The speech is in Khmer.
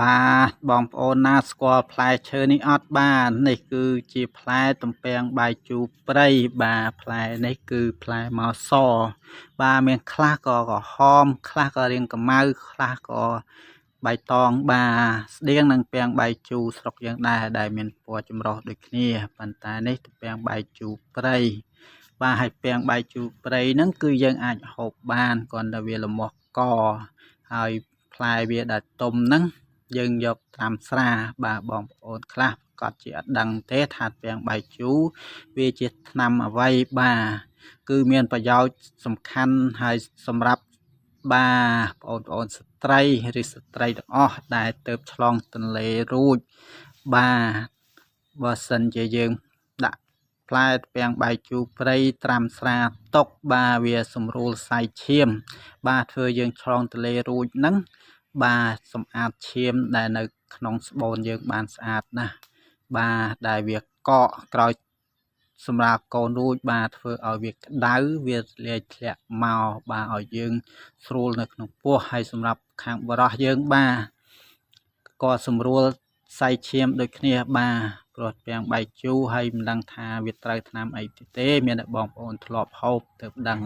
បាទបងប្អូនណាស្គាល់ផ្លែឈើនេះអត់បាទនេះគឺជាផ្លែទំពាំងបាយជូរព្រៃបាទផ្លែនេះគឺផ្លែម៉ោសបាទមានខ្លះក៏ក្រហមខ្លះក៏រាងកម្មៅខ្លះក៏បៃតងបាទស្តៀងនឹងពាំងបាយជូរស្រុកយើងដែរដែលមានពណ៌ចម្រុះដូចគ្នាប៉ុន្តែនេះទំពាំងបាយជូរព្រៃបាទហើយពាំងបាយជូរព្រៃហ្នឹងគឺយើងអាចហូបបានគ្រាន់តែវាលមាស់កហើយផ្លែវាដែលទុំហ្នឹងយើងយកត្រាំស្រាបាទបងប្អូនខ្លះក៏ជាអត់ដឹងទេថាពាំងបាយជូរវាជាថ្នាំអ្វីបាទគឺមានប្រយោជន៍សំខាន់ហើយសម្រាប់បាទបងប្អូនស្ត្រីឬស្ត្រីទាំងអស់ដែលទៅឆ្លងទន្លេរួចបាទបើសិនជាយើងដាក់ផ្លែពាំងបាយជូរព្រៃត្រាំស្រាទុកបាទវាសម្រួលសាយឈាមបាទធ្វើយើងឆ្លងទន្លេរួចហ្នឹងបាទសម្អាតឈាមដែលនៅក្នុងស្បូនយើងបានស្អាតណាស់បាទដែលវាកកក្រោយសម្រាប់កូនរួចបាទធ្វើឲ្យវាក្តៅវាលាយធ្លាក់មកបាទឲ្យយើងស្រួលនៅក្នុងពោះហើយសម្រាប់ខាងបរោះយើងបាទក៏សម្រួលសាយឈាមដូចគ្នាបាទព្រោះពាំងបាយជូរហើយមិនដឹងថាវាត្រូវថ្នាំអីទេមានតែបងប្អូនធ្លាប់ហូបទើបដឹង